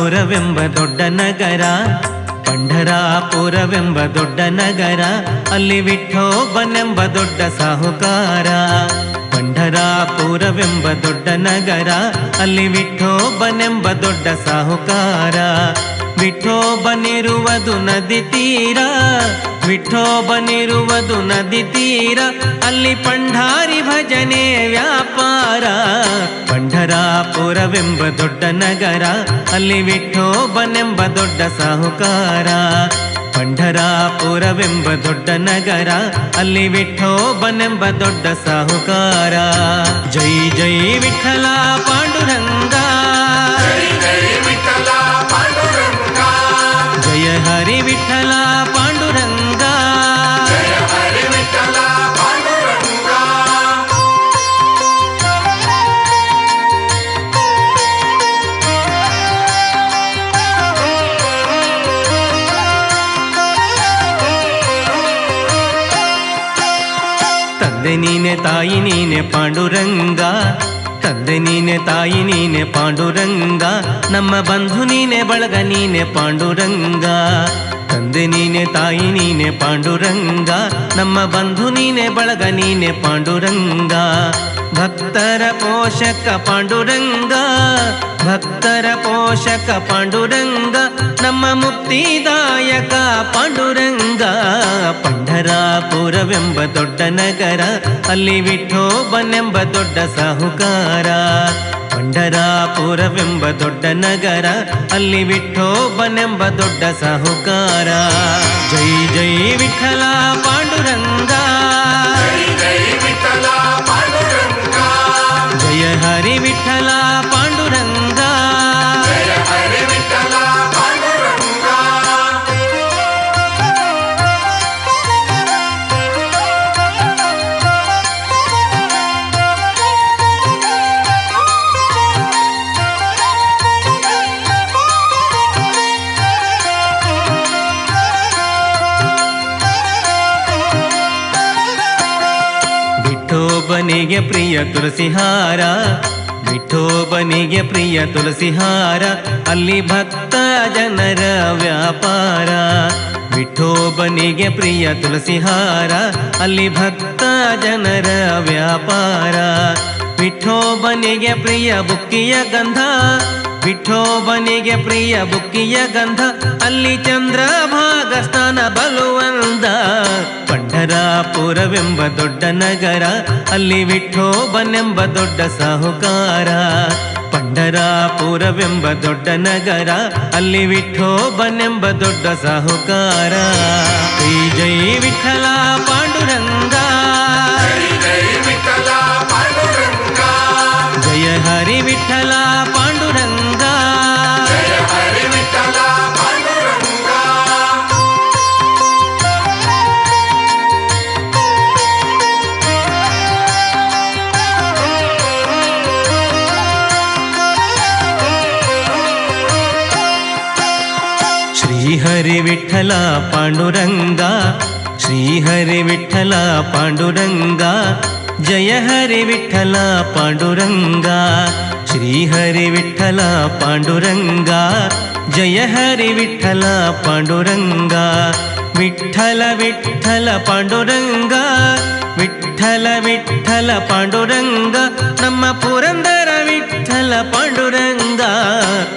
ಪಂಢರಾಪುರವೆಂಬ ದೊಡ್ಡ ನಗರ, ಪಂಢರಾಪುರವೆಂಬ ದೊಡ್ಡ ನಗರ, ಅಲ್ಲಿ ವಿಠೋಬನೆಂಬ ದೊಡ್ಡ ಸಾಹುಕಾರ. ಪಂಢರಾಪುರವೆಂಬ ದೊಡ್ಡ ನಗರ, ಅಲ್ಲಿ ವಿಠೋಬನೆಂಬ ದೊಡ್ಡ ಸಾಹುಕಾರ. ವಿಠೋಬನಿರುವುದು ನದಿ ತೀರ, ವಿಠೋಬನಿರುವುದು ನದಿ ತೀರ, ಅಲ್ಲಿ ಪಂಢಾರಿ ಭಜನೆ ವ್ಯಾಪಾರ. ಪಂಢರಾಪುರವೆಂಬ ದೊಡ್ಡ ನಗರ, ಅಲ್ಲಿ ವಿಠೋಬನೆಂಬ ದೊಡ್ಡ ಸಾಹುಕಾರ. ಪಂಢರಾಪುರವೆಂಬ ದೊಡ್ಡ ನಗರ, ಅಲ್ಲಿ ವಿಠೋಬನೆಂಬ ದೊಡ್ಡ ಸಾಹುಕಾರ. ಜೈ ಜೈ ವಿಠಲ ಪಾಂಡುರಂಗ, ಜಯ ಹರಿ ವಿಠಲ ಪಾಂಡುರಂಗ. ತಂದೆ ನೀನೆ ತಾಯಿ ನೀನೆ ಪಾಂಡುರಂಗ, ತಂದೆ ನೀನೆ ತಾಯಿ ನೀನೆ ಪಾಂಡುರಂಗ, ನಮ್ಮ ಬಂಧು ನೀನೆ ಬಳಗ ನೀನೆ ಪಾಂಡುರಂಗ. ತಂದೆ ನೀನೆ ತಾಯಿ ನೀನೆ ಪಾಂಡುರಂಗ, ನಮ್ಮ ಬಂಧು ನೀನೆ ಬಳಗ ನೀನೆ ಪಾಂಡುರಂಗ. ಭಕ್ತರ ಪೋಷಕ ಪಾಂಡುರಂಗ, ಭಕ್ತರ ಪೋಷಕ ಪಾಂಡುರಂಗ, ನಮ್ಮ ಮುಕ್ತಿದಾಯಕ ಪಾಂಡುರಂಗ. ಪಂಢರಾಪುರವೆಂಬ ದೊಡ್ಡ ನಗರ, ಅಲ್ಲಿ ವಿಠೋಬನೆಂಬ ದೊಡ್ಡ ಸಾಹುಕಾರ. ಪಂಢರಾಪುರವೆಂಬ ದೊಡ್ಡ ನಗರ, ಅಲ್ಲಿ ವಿಠೋಬನೆಂಬ ದೊಡ್ಡ ಸಾಹುಕಾರ. ಜೈ ಜೈ ವಿಠಲ ಪಾಂಡುರಂಗ, ಜಯ ಹರಿ ವಿಠಲ ಪಾಂಡುರಂಗ. ವಿಠೋಬನಿಗೆ ಪ್ರಿಯ ತುಳಸಿಹಾರ, ವಿಠೋಬನಿಗೆ ಪ್ರಿಯ ತುಳಸಿಹಾರ, ಅಲ್ಲಿ ಭಕ್ತ ಜನರ ವ್ಯಾಪಾರ. ವಿಠೋಬನಿಗೆ ಪ್ರಿಯ ತುಳಸಿಹಾರ, ಅಲ್ಲಿ ಭಕ್ತ ಜನರ ವ್ಯಾಪಾರ. ವಿಠೋಬನಿಗೆ ಪ್ರಿಯ ಬುಕ್ಕಿಯ ಗಂಧ, ವಿಠೋಬನಿಗೆ ಪ್ರಿಯ ಬುಕ್ಕಿಯ ಗಂಧ, ಅಲ್ಲಿ ಚಂದ್ರಭಾಗ ಸ್ನಾನ ಬಲುವಂದ. ಪಂಢರಾಪುರವೆಂಬ ದೊಡ್ಡ ನಗರ, ಅಲ್ಲಿ ವಿಠೋಬನೆಂಬ ದೊಡ್ಡ ಸಾಹುಕಾರ. ಪಂಢರಾಪುರವೆಂಬ ದೊಡ್ಡ ನಗರ, ಅಲ್ಲಿ ವಿಠೋಬನೆಂಬ ದೊಡ್ಡ ಸಾಹುಕಾರ. ಜೈ ಜೈ ವಿಠಲ ಪಾಂಡುರಂಗ, ಜಯ ಹರಿ ವಿಠಲ ಪಾಂಡುರಂಗ. ಶ್ರೀಹರಿ ವಿಠಲ ಪಾಂಡುರಂಗ, ಶ್ರೀಹರಿ ವಿಠಲ ಪಾಂಡುರಂಗ, ಜಯ ಹರಿ ವಿಠಲ ಪಾಂಡುರಂಗ. ಶ್ರೀಹರಿ ವಿಠಲ ಪಾಂಡುರಂಗ, ಜಯ ಹರಿ ವಿಠಲ ಪಾಂಡುರಂಗ. ವಿಠಲ ವಿಠಲ ಪಾಂಡುರಂಗ, ವಿಠಲ ವಿಠಲ ಪಾಂಡುರಂಗ, ನಮ್ಮ ಪುರಂದರ ವಿಠಲ ಪಾಂಡುರಂಗ.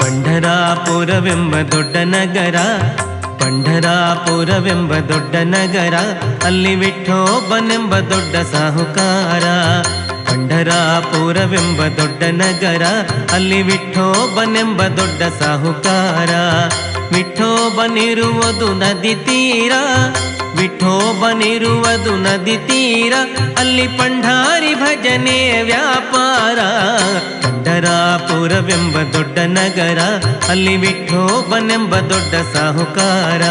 ಪಂಢರಾಪುರವೆಂಬ ದೊಡ್ಡ ನಗರ, ಪಂಢರಾಪುರವೆಂಬ ದೊಡ್ಡ ನಗರ, ಅಲ್ಲಿ ವಿಠೋಬನೆಂಬ ದೊಡ್ಡ ಸಾಹುಕಾರ. ಪಂಢರಾಪುರವೆಂಬ ದೊಡ್ಡ ನಗರ, ಅಲ್ಲಿ ವಿಠೋಬನೆಂಬ ದೊಡ್ಡ ಸಾಹುಕಾರ. ವಿಠೋಬನಿರುವುದು ನದಿ ತೀರ, ವಿಠೋಬನಿರುವುದು ನದಿ ತೀರ, ಅಲ್ಲಿ ಪಂಢಾರಿ ಭಜನೆ ವ್ಯಾಪಾರ. ಪಂಢರಾಪುರವೆಂಬ ದೊಡ್ಡ ನಗರ, ಅಲ್ಲಿ ವಿಠೋಬನೆಂಬ ದೊಡ್ಡ ಸಾಹುಕಾರ.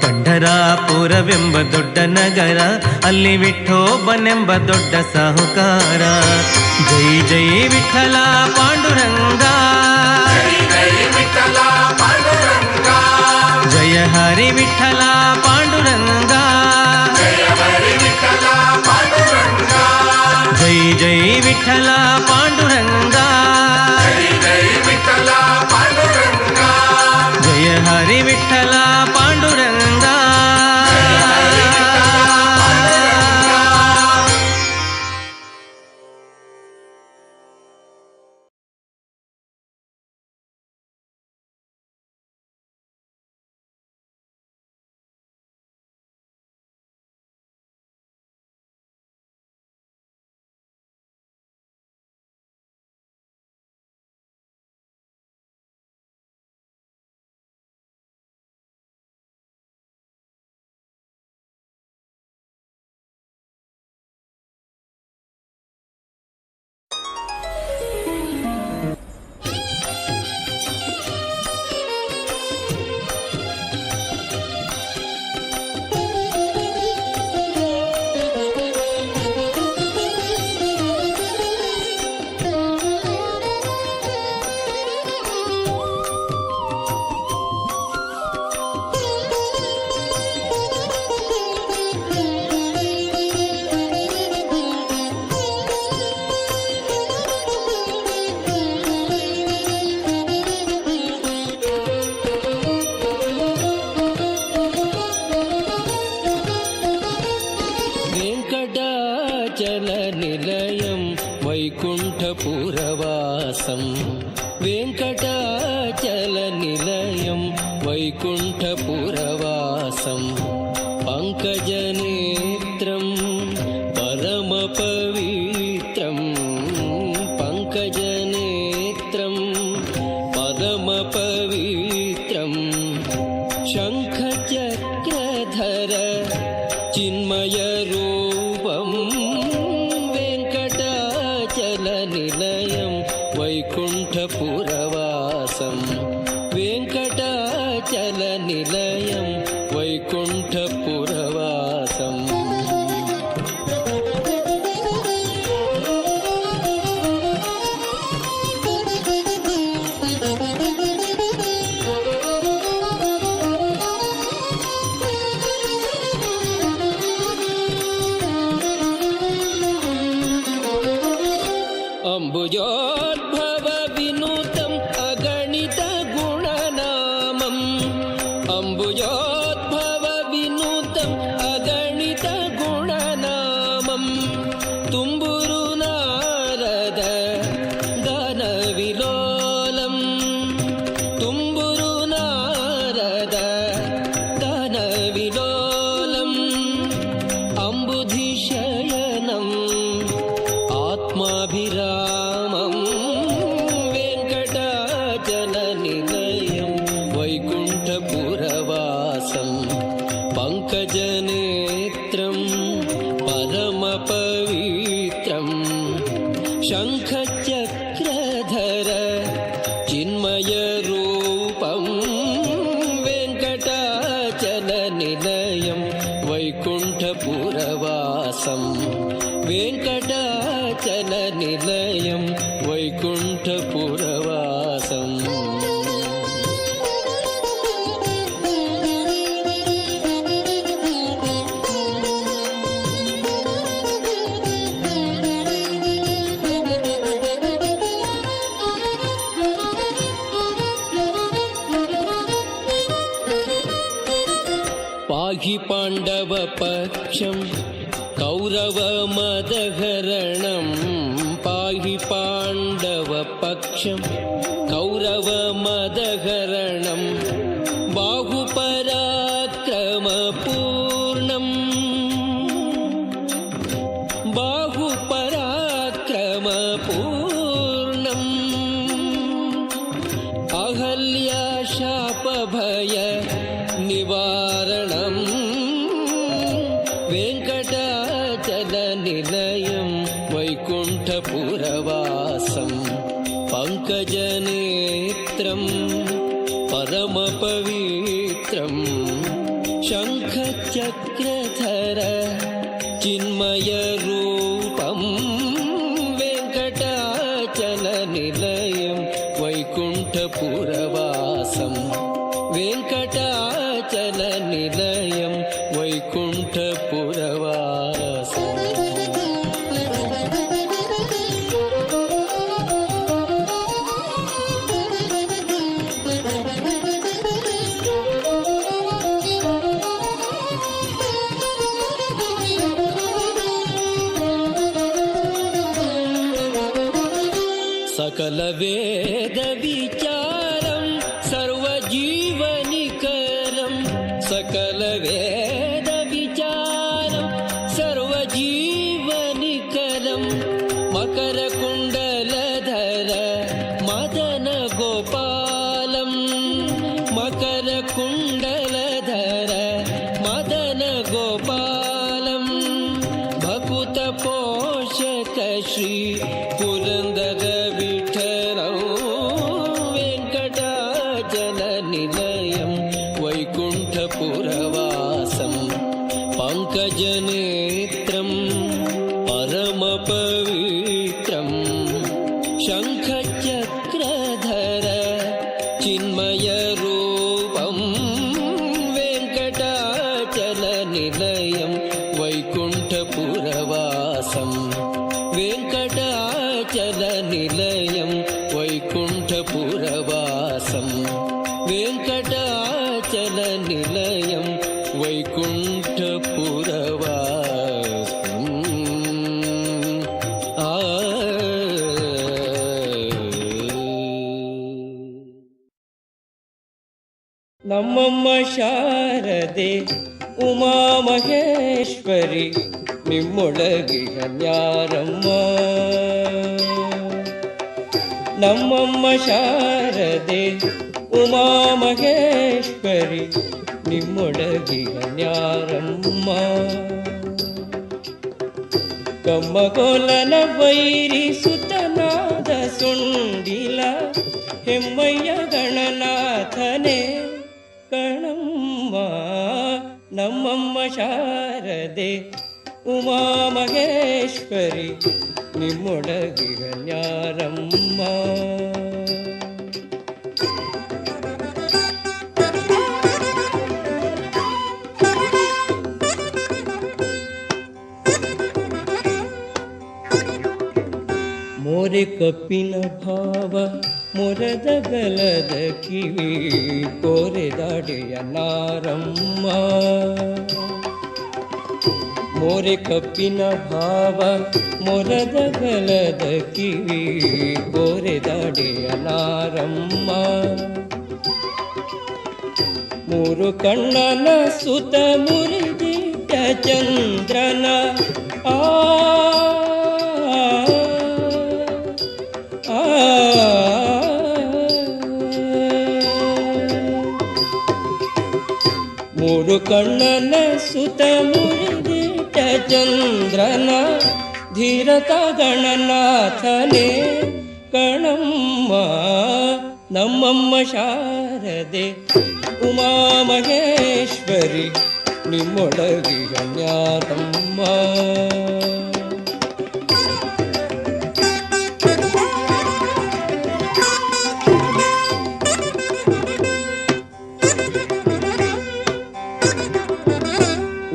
ಪಂಢರಾಪುರವೆಂಬ ದೊಡ್ಡ ನಗರ, ಅಲ್ಲಿ ವಿಠೋಬನೆಂಬ ದೊಡ್ಡ ಸಾಹುಕಾರ. ಜೈ ಜೈ ವಿಠಲ ಪಾಂಡುರಂಗ, ಜಯ ಹರಿ ವಿಠಲ ಪಾಂಡುರಂಗ. ಜೈ ಜೈ ವಿಠಲ ಪಾಂಡುರಂಗ, ಜೈ ಜೈ ವಿಠಲ ಪಾಂಡುರಂಗ. वेङ्कटाचलनिलयं वैकुण्ठपुरवासं वेङ्कटाचलनिलयं वैकुण्ठपुरवासं पङ्कजनेत्रं परमपवित्रं पङ्कजनेत्रं परमपवित्रं शङ्खचक्रधर चिन्मयरूपं वेङ्कटाचलनिलयं वैकुण्ठपुरवासं वेङ्कटाचलनिलयं वैकुण्ठपुरवासम् अम्बुजोद्भव विनुतम् अगणित गुणनामम् अम्बुजोद्भव विनुतम् अगणित गुणनामम् तुम्बुरु नारद गानविलोलम् तुम्बुरु नारद गानविलोलम् अम्बुधिशयनम् आत्माभिरामं वेङ्कटाचलनिलयं वैकुण्ठपुरवासं पङ्कजनेत्रं परमपवित्रं शङ्खचक्रधर चिन्मयरूपं वेङ्कटाचलनिलयं वैकुण्ठपुरवासं वेङ्कटाचलनिलयं वैकुण्ठपुरवासम् पाहि पाण्डवपक्षं कौरवमदहरणं पाहि पाण्डवपक्षं कौरवमदहरणं बाहुपराक्रमपूर्णं बाहुपराक्रमपूर्णम् अहल्याशापभय निवारणं वेङ्कटाचलनिलयं वैकुण्ठपुरवासं पङ्कजनेत्रं परमपवित्रं शङ्खचक्रधर चिन्मयरूपं वेङ्कटाचलनिलयं वैकुण्ठपुरवासं वेङ्कटाचलनिलयं वैकुण्ठपुरवासम् सकलवेदविचारं सर्वजीवनिकरं सकलवेदविचारं सर्वजीवनिकरं मकरकुण्डलधर मदनगोपालं मकरकुण्डलधर मदनगोपालं भकुतपोषक श्री पुरन्दर वेङ्कटाचलनिलयं वैकुण्ठपुरवासं पङ्कजनेत्रं परमपवित्रं शङ्खचक्रधर चिन्मयरूपं वेङ्कटाचलनिलयं वैकुण्ठपुरवासं वेङ्कटाचलनिलयं वैकुण्ठपुरवासं वेङ्कटाचलनिलयं वैकुण्ठपुरवासम् ನಮ್ಮಮ್ಮ ಶಾರದೆ ಉಮಾ ಮಹೇಶ್ವರಿ ನಿಮ್ಮೊಳಗಿಗನ್ಯಾರಮ್ಮ. ನಮ್ಮಮ್ಮ ಶಾರದೆ ಉಮಾ ಮಹೇಶ್ವರಿ ನಿಮ್ಮೊಳಗಿಗನ್ಯಾರಮ್ಮ. ಕಮ್ಮಗೋಲನ ವೈರಿ ಸುತನಾದ ಸುಂಡಿಲ ಹೆಮ್ಮಯ್ಯ ಗಣನಾಥನೇ ಕಣಮ್ಮ. ನಮ್ಮಮ್ಮ ಶಾರದೆ ಉಮಾ ಮಹೇಶ್ವರಿ ನಿಮ್ಮೊಳಗಿಗನ್ಯಾರಮ್ಮ. ಮೋರೆ ಕಪ್ಪಿನ ಭಾವ ಮೊರದ ಗಲದ ಕಿವಿ ಕೋರೆದಾಡೆಯ ನಾರಮ್ಮ. ಮೋರೆ ಕಪ್ಪಿನ ಭಾವ ಮೊರದ ಗಲದ ಕಿವಿ ಕೋರೆದಾಡೆಯ ನಾರಮ್ಮ. ಮೂರು ಕಣ್ಣನ ಸುತ ಮುರಿದಿಟ್ಟ ಚಂದ್ರನ ಆ ಮೂರು ಕಣ್ಣನ ಸುತ ಮುರಿದಿಟ್ಟ ಚಂದ್ರನ ಧೀರತ ಗಣನಾಥನೇ ಕಣಮ್ಮ. ನಮ್ಮಮ್ಮ ಶಾರದೆ ಉಮಾ ಮಹೇಶ್ವರಿ ನಿಮ್ಮೊಳಗಿಗನ್ಯಾರಮ್ಮ.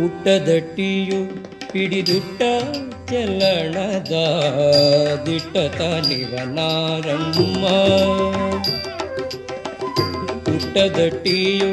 ಉಟ್ಟದಟ್ಟಿಯು ಹಿಡಿದುಟ್ಟ ಚಲಣದ ದಿಟ್ಟತ ನಿವನಾರಮ್ಮ. ಉಟ್ಟದಟ್ಟಿಯು